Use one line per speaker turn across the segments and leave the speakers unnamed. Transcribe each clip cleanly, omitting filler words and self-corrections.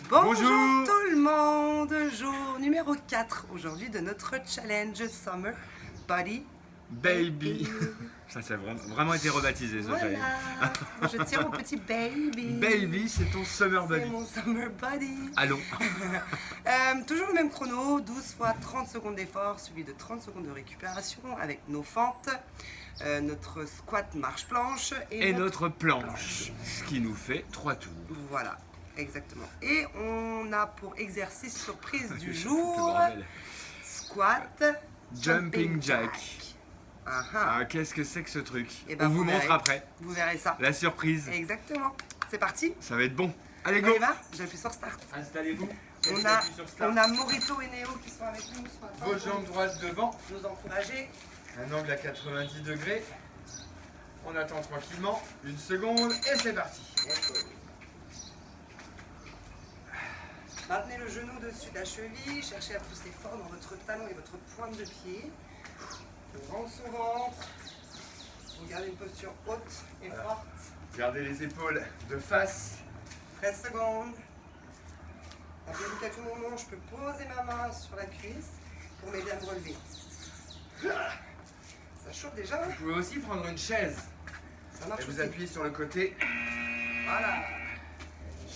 Bonjour tout le monde, jour numéro 4 aujourd'hui de notre challenge Summer Body
Baby. Ça a vraiment été rebaptisé ce challenge.
Voilà, je tiens mon petit baby.
Baby, c'est ton Summer Body.
C'est mon Summer Body.
Allons.
Toujours le même chrono, 12 fois 30 secondes d'effort suivi de 30 secondes de récupération avec nos fentes, notre squat marche-planche
et notre planche. Ce qui nous fait 3 tours.
Voilà. Exactement. Et on a pour exercice surprise du jour, squat,
jumping jack. Ah, qu'est-ce que c'est que ce truc?
On
vous montre après.
Vous verrez ça.
La surprise.
Exactement. C'est parti.
Ça va être bon. Allez, go.
On y va. J'appuie sur start.
Installez-vous.
On a Morito et Néo qui sont avec nous.
Vos jambes droites devant.
Nous encourager.
Un angle à 90 degrés. On attend tranquillement. Une seconde et c'est parti.
Maintenez le genou dessus de la cheville, cherchez à pousser fort dans votre talon et votre pointe de pied. Rentre son ventre. Vous gardez une posture haute et forte.
Gardez les épaules de face.
13 secondes. Rappelez-vous qu'à tout moment, je peux poser ma main sur la cuisse pour m'aider à me relever. Ça chauffe déjà.
Vous pouvez aussi prendre une chaise.
Ça marche.
Et vous appuyez sur le côté.
Voilà.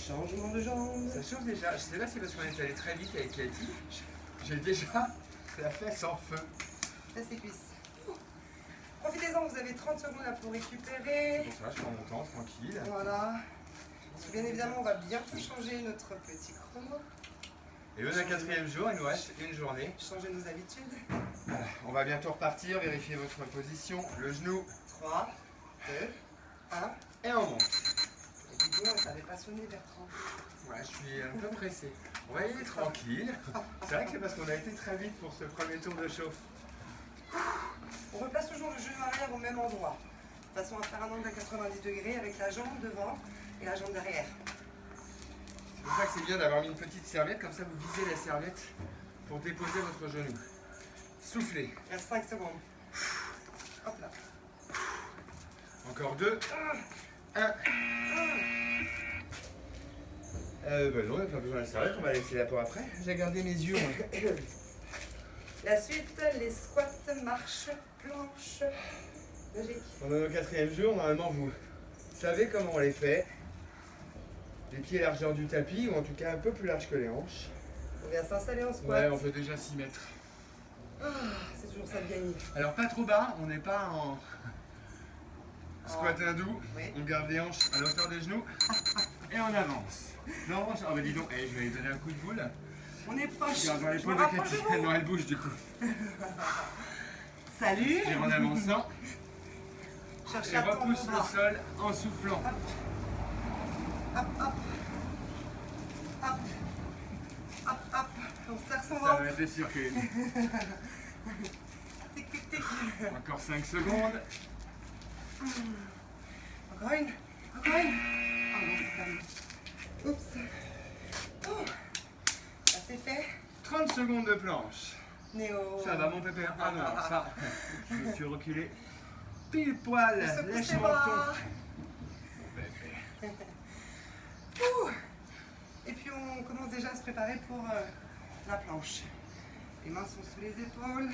Changement de jambe.
Ça chauffe déjà. Je sais pas si c'est parce qu'on est allé très vite avec Cathy. J'ai déjà la fesse en feu.
Fesse et cuisses. Profitez-en, vous avez 30 secondes là pour récupérer.
Bon, ça, je prends mon temps, tranquille.
Voilà. Bien évidemment, on va bientôt changer notre petit chrono.
Et le 4e jour, il nous reste une journée.
Changer nos habitudes.
Voilà. On va bientôt repartir, vérifier votre position. Le genou.
3, 2, 1.
Et on monte.
Ça n'avait pas sonné, Bertrand.
Ouais, je suis un peu pressé. On va y aller tranquille. C'est vrai que c'est parce qu'on a été très vite pour ce premier tour de chauffe.
On replace toujours le genou arrière au même endroit. De façon à faire un angle à 90 degrés avec la jambe devant et la jambe derrière.
C'est pour ça que c'est bien d'avoir mis une petite serviette, comme ça vous visez la serviette pour déposer votre genou. Soufflez.
Il reste 5 secondes. Hop là.
Encore 2. 1. Non, on n'a pas besoin de la serviette, on va laisser la pour après. J'ai gardé mes yeux.
La suite, les squats, marche, planche. Logique.
Pendant nos 4e jour, normalement vous savez comment on les fait. Les pieds largeur du tapis, ou en tout cas un peu plus large que les hanches.
On vient s'installer en squat.
Ouais, on peut déjà s'y mettre.
C'est toujours ça de gagner.
Alors pas trop bas, on n'est pas en squat hindou.
Oui.
On garde les hanches à la hauteur des genoux et on avance. Non, oh bah dis donc, je vais lui donner un coup de boule.
On est proche.
Regarde dans l'épaule de Cathy. Non, elle bouge du coup.
Salut.
Et en avançant,
Cherchez
et
à tendre
repousse
vos
le
bras.
sol en soufflant.
Hop, hop. Hop. Hop, hop. On serre son
Ça
ventre.
va être surculé.
Tic, tic, tic.
Encore 5 secondes.
Encore une. Encore une. Ah non, c'est calme. Oups. Oh. Ça c'est fait.
30 secondes de planche.
Néo.
Ça va mon pépère? Ah non, ça. Je me suis reculé. Pile poil.
On secoue ses
Lèche-moi ton.
bras.
Mon bébé.
Ouh. Et puis on commence déjà à se préparer pour la planche. Les mains sont sous les épaules.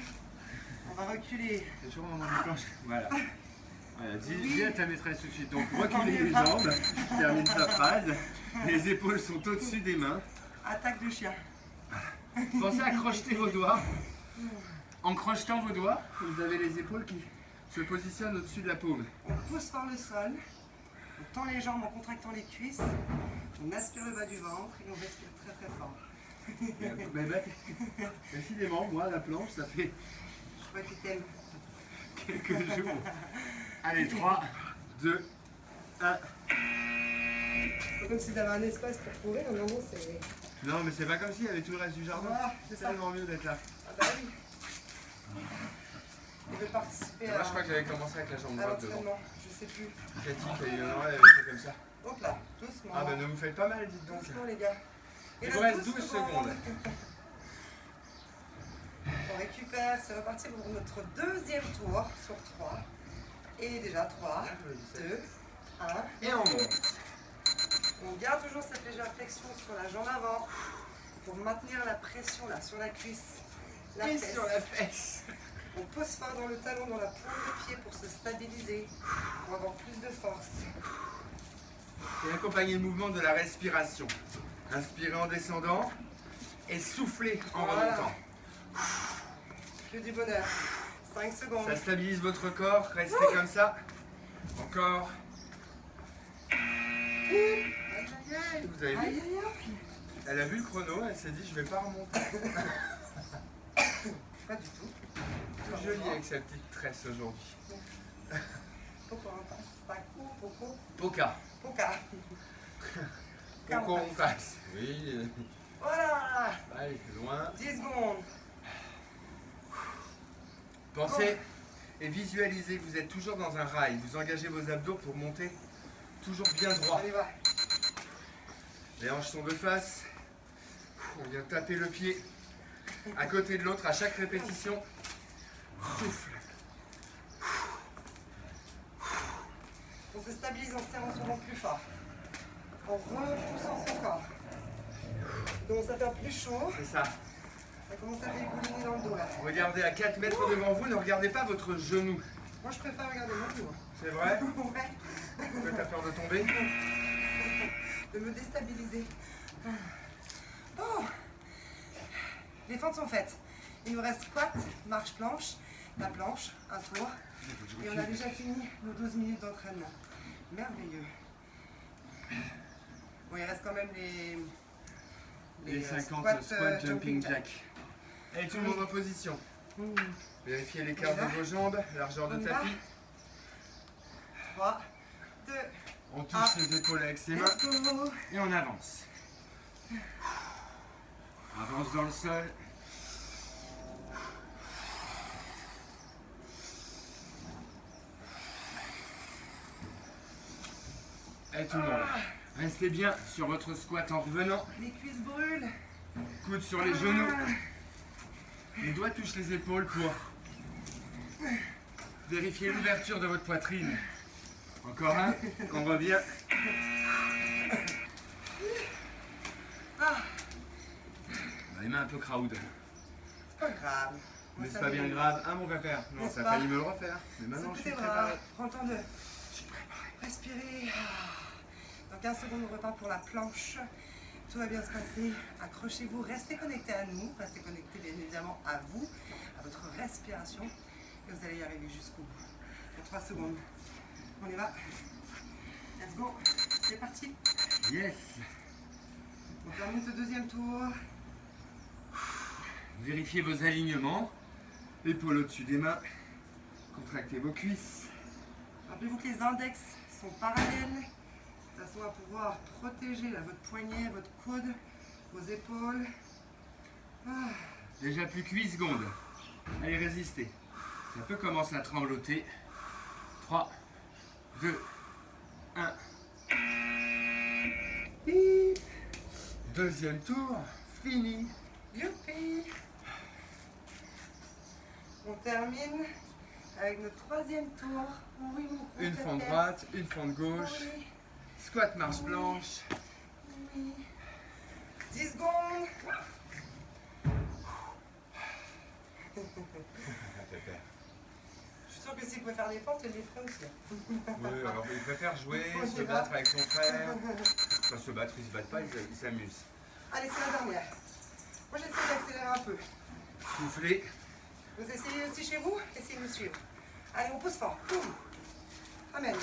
On va reculer.
C'est toujours le moment de planche. Voilà. Voilà, dis,
Oui.
dis à ta maîtresse tout de suite. Donc, reculez les jambes. Je termine sa phrase. Les épaules sont au-dessus des mains.
Attaque de chien.
Pensez à crocheter vos doigts. En crochetant vos doigts, vous avez les épaules qui se positionnent au-dessus de la paume.
On pousse fort le sol. On tend les jambes en contractant les cuisses. On aspire le bas du ventre et on respire très très fort.
Mais décidément, moi, la planche, ça fait
Je crois qu'il t'aime.
quelques jours. Allez, 3, 2, 1.
C'est comme si tu avais un espace pour courir. Non, non, c'est.
Non, mais c'est pas comme s'il y avait tout le reste du jardin.
Voilà, c'est
C'est
ça.
tellement mieux d'être là.
Ah bah oui. Il veut participer
Moi, je crois que j'avais commencé avec la jambe
à
droite devant.
l'entraînement. Je sais plus.
Cathy, qui a eu un oreille, elle avait fait comme ça.
Hop là, doucement.
Ah, ben ne vous faites pas mal, dites donc.
Doucement les gars.
Il vous reste 12 secondes.
On récupère, c'est reparti pour notre deuxième tour sur 3. Et déjà 3, 2, 1.
Et on monte.
On garde toujours cette légère flexion sur la jambe avant pour maintenir la pression là sur la cuisse, la
Et
fesse.
sur la fesse.
On pose fort dans le talon, dans la pointe de pied pour se stabiliser, pour avoir plus de force.
Et accompagnez le mouvement de la respiration. Inspirez en descendant et soufflez en
Voilà.
remontant.
Que du bonheur. 5 secondes.
Ça stabilise votre corps, restez comme ça. Encore. Aïe, aïe, aïe. Vous avez
Aïe,
vu?
aïe, aïe.
Elle a vu le chrono, elle s'est dit je vais pas remonter.
Pas du tout.
Plus jolie avec sa petite tresse aujourd'hui.
Pourquoi on passe? Paco, Poco,
Poca.
Poca.
Pourquoi on passe? Oui.
Voilà.
Allez, loin.
10 secondes.
Pensez et visualisez que vous êtes toujours dans un rail. Vous engagez vos abdos pour monter toujours bien droit.
Allez, va.
Les hanches sont de face. On vient taper le pied à côté de l'autre à chaque répétition. Souffle.
On se stabilise en serrant son ventre plus fort. En repoussant son corps. Il commence à faire plus chaud.
C'est ça.
Ça commence à dégouliner dans le dos là.
Regardez à 4 mètres devant vous, ne regardez pas votre genou.
Moi je préfère regarder mon dos.
C'est vrai?
Ouais.
Pourquoi t'as peur de tomber?
De me déstabiliser. Oh. Les fentes sont faites. Il nous reste squat, marche planche, la planche, un tour. Et on a déjà fini nos 12 minutes d'entraînement. Merveilleux. Bon, il reste quand même
Les 50
squats,
jumping jack. Et tout le monde en position.
Mmh.
Vérifiez l'écart de vos jambes, largeur de
On y va.
tapis.
3, 2,
On touche les épaules avec ses mains
let's go.
et on avance. Avance dans le sol. Et tout le monde. Restez bien sur votre squat en revenant.
Les cuisses brûlent.
Coude sur les genoux. Les doigts touchent les épaules pour vérifier l'ouverture de votre poitrine. Encore un. On revient. Les mains un peu crowd.
C'est pas grave.
Mais c'est pas bien grave. Ah mon pépère. Non,
N'est-ce
ça a
pas?
failli me le refaire. Mais maintenant je
Secouez
suis
tes bras.
préparé.
Prends le temps de
Je suis préparé.
respirer. Dans 15 secondes, on repart pour la planche. Tout va bien se passer. Accrochez-vous, restez connectés à nous. Restez connectés bien évidemment à vous, à votre respiration. Et vous allez y arriver jusqu'au bout. Pour 3 secondes. On y va. Let's go. C'est parti.
Yes.
On termine ce deuxième tour.
Vérifiez vos alignements. Épaules au-dessus des mains. Contractez vos cuisses.
Rappelez-vous que les index sont parallèles, de façon à pouvoir protéger là, votre poignet, votre coude, vos épaules. Ah,
Déjà plus que 8 secondes. Allez, résistez. Ça peut commencer à trembloter. 3, 2, 1. Bip. Deuxième tour, fini.
youpi! On termine avec notre troisième tour. Oui, mon gros
Une fente
pépère.
droite, une fente gauche.
Oui,
Squat marche blanche.
oui. 10 secondes. Je suis sûre que s'il pouvait faire des fentes, il les ferait aussi.
Oui, alors il préfère jouer,
On
se
y va.
battre avec son frère. Enfin, se battre, ils se battent pas, ils s'amusent.
Allez, c'est la dernière. Moi, j'essaie d'accélérer un peu.
Soufflez.
Vous essayez aussi chez vous? Essayez de me suivre. Allez, on pousse fort. Boum. Amen.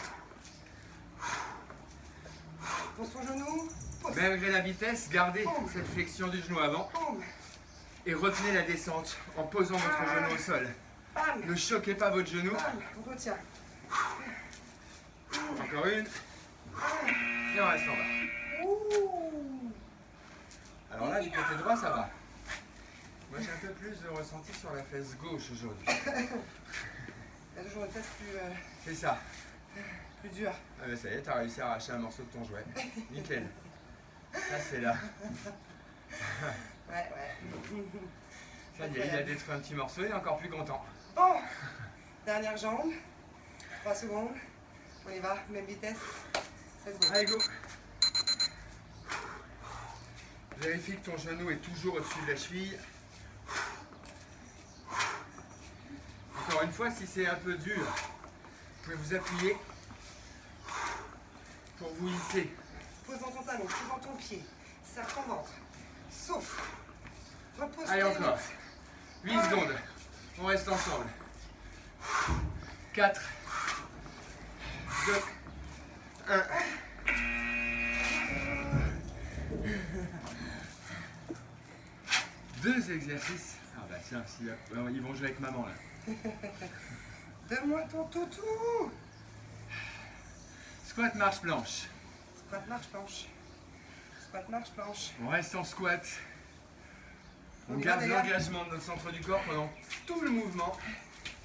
Pour son genou, pousse.
Malgré la vitesse, gardez cette flexion du genou avant
Boum.
et retenez la descente en posant votre genou au sol.
Bam.
Ne choquez pas votre genou.
Bam. On retient.
Encore une. Et on reste en bas.
Ouh.
Alors là, du côté droit, ça va. Moi, j'ai un peu plus de ressenti sur la fesse gauche aujourd'hui.
Il y a toujours une tête
C'est ça.
plus dure.
Ah ben ça y est, t'as réussi à arracher un morceau de ton jouet. Nickel. Ça, c'est là.
Ouais.
Ça y est, il a détruit un petit morceau, il est encore plus content.
Bon. Dernière jambe. 3 secondes. On y va. Même vitesse. Let's go.
Allez, go. Vérifie que ton genou est toujours au-dessus de la cheville. Encore une fois, si c'est un peu dur, vous pouvez vous appuyer pour vous hisser.
Pose dans ton talon, pose dans ton pied. Serre ton ventre. Souffle. Repose.
Allez, encore. 8 secondes. On reste ensemble. 4, 2, 1. Deux exercices. Ah bah tiens, ils vont jouer avec maman là.
Donne-moi ton toutou.
Squat marche planche.
Squat marche planche. Squat marche planche.
On reste en squat. On
On y
garde
va, les gars.
l'engagement de notre centre du corps pendant tout le mouvement.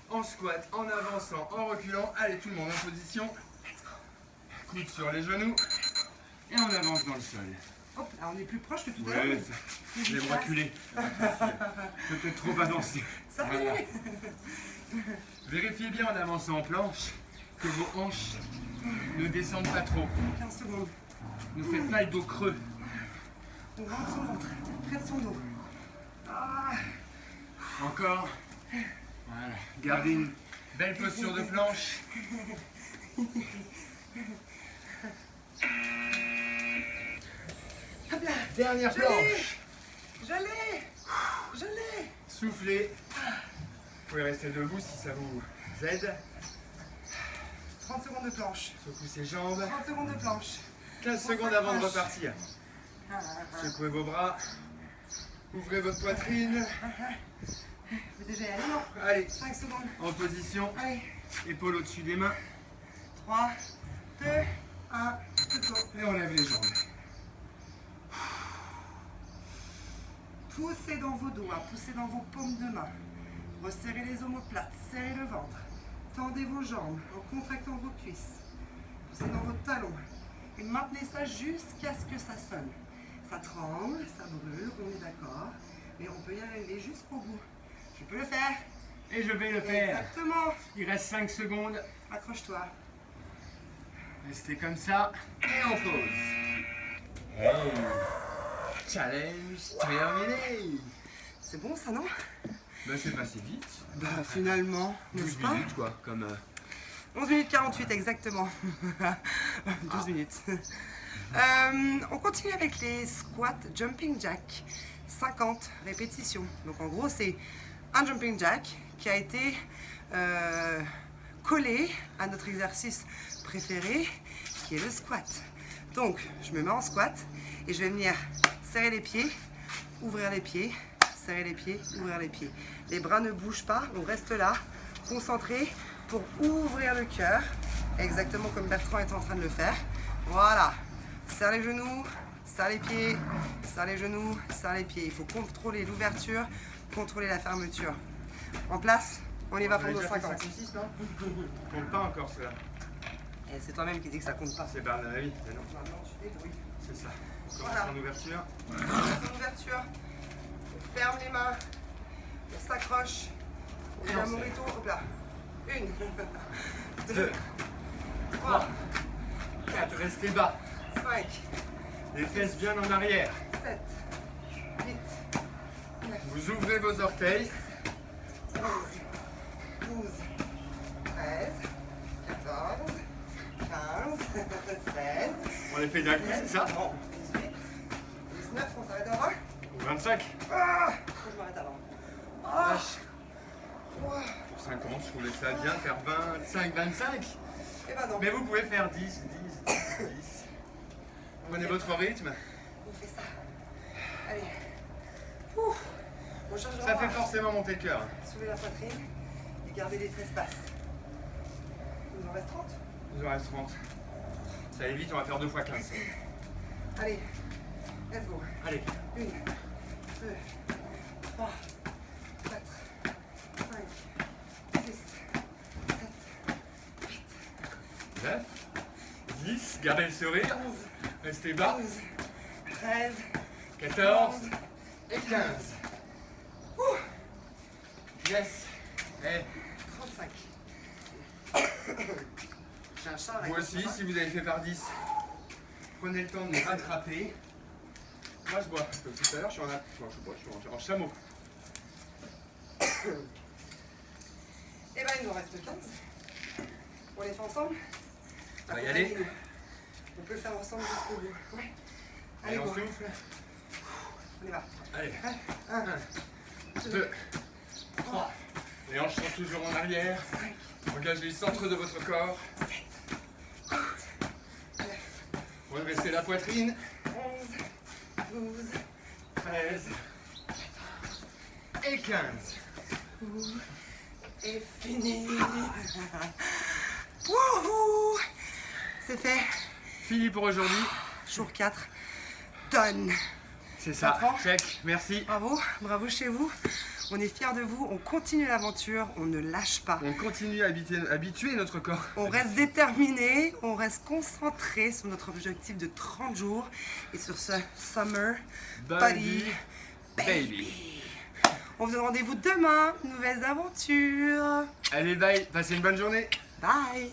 En squat, en avançant, en reculant. Allez, tout le monde en position. Coude sur les genoux. Et on avance dans le sol.
Hop, là on est plus proche que tout à l'heure.
Ouais, les bras culés. Peut-être trop avancé.
Ça
Voilà.
fait.
Vérifiez bien en avançant en planche que vos hanches ne descendent pas trop.
15 secondes.
Ne faites pas le dos creux.
On rentre son ventre. Près de son dos. Ah.
Encore. Voilà. Gardez une belle posture de planche.
Hop là.
Dernière
Je l'ai.
planche.
Je l'ai. Je l'ai.
Soufflez. Vous pouvez rester debout si ça vous aide.
30 secondes de planche.
Secouez ses jambes.
30 secondes de planche.
15 secondes avant de repartir. Secouez vos bras. Ouvrez votre poitrine.
Vous déjà y aller, non?
Allez,
5 secondes.
en position.
Allez.
Épaules au-dessus des mains.
3, 2, 1.
Et on lève les jambes.
Poussez dans vos doigts, poussez dans vos paumes de main. Resserrez les omoplates, serrez le ventre. Tendez vos jambes en contractant vos cuisses. Poussez dans vos talons. Et maintenez ça jusqu'à ce que ça sonne. Ça tremble, ça brûle, on est d'accord. Mais on peut y arriver jusqu'au bout. Je peux le faire.
Et je vais le faire.
Exactement.
Il reste 5 secondes.
Accroche-toi.
Restez comme ça. Et on pose. Hey. Challenge terminé.
C'est bon ça, non?
Ben c'est passé vite.
Bah finalement,
12
n'est-ce pas?
minutes quoi, comme...
11 minutes 48 exactement. 12 minutes. On continue avec les squats jumping jack. 50 répétitions. Donc en gros c'est un jumping jack qui a été collé à notre exercice préféré qui est le squat. Donc je me mets en squat et je vais venir serrer les pieds, ouvrir les pieds, serrer les pieds, ouvrir les pieds. Les bras ne bougent pas, on reste là, concentré pour ouvrir le cœur, exactement comme Bertrand est en train de le faire. Voilà, serre les genoux, serre les pieds, serre les genoux, serre les pieds. Il faut contrôler l'ouverture, contrôler la fermeture. En place, on y va pour nos 50.
6, non? Compte pas encore cela.
Et c'est toi-même qui dis que ça compte pas.
C'est Barnaby, mais non.
Maintenant, tu débrouilles.
C'est ça. On commence
Voilà.
en ouverture.
Son ouverture, on ferme les mains, on s'accroche, on fait un morito, hop là. 1, 2, 3,
4, restez bas.
5,
Les fesses bien en arrière.
7, 8, 9,
Vous ouvrez vos orteils.
11, 12, 13, 14, 15, 16,
On les fait d'un coup, c'est ça?
18, 19, on s'arrête avant.
25.
Ah, faut que je m'arrête avant. Ah,
Vache. Pour 50, je trouvais ça bien faire 25, 25.
et ben non,
Mais vous pouvez faire 10, 10, 10, 10. Prenez votre rythme.
on fait ça. Allez. Ouf. On change de
Ça
bras.
fait forcément monter le cœur.
Soulevez la poitrine et gardez les fesses basses. Il nous en reste 30.
Il nous en reste 30. Ça allait vite, on va faire 2 fois 15.
Allez, let's go.
Allez.
1, 2, 3, 4, 5, 6, 7, 8,
9, 10, gardez le sourire.
11,
Restez bas.
12, 13,
14 et 15.
ouh,
Yes. Et
35. J'ai un chat avec
vous
moi,
aussi,
ça va?
si vous avez fait par 10, prenez le temps de les rattraper. Moi je bois. Comme tout à l'heure, je suis en en chameau.
Et ben il nous reste 15. On les fait ensemble?
On va y aller.
On peut le faire ensemble jusqu'au bout. Ouais.
Allez, on
go.
souffle.
On y va.
Allez.
1,
2, 3. Les hanches sont toujours en arrière. Engagez le centre de votre corps. Redressez la poitrine.
11, 12,
13 et 15.
et fini. Wouhou! C'est fait.
Fini pour aujourd'hui.
Jour 4. Done.
C'est ça.
Prend.
Check. Merci.
Bravo, bravo chez vous. On est fiers de vous, on continue l'aventure, on ne lâche pas.
On continue à habituer notre corps.
On reste déterminé, on reste concentré sur notre objectif de 30 jours et sur ce Summer Body Baby. On vous donne rendez-vous demain, nouvelles aventures.
Allez, bye. Passez une bonne journée.
Bye.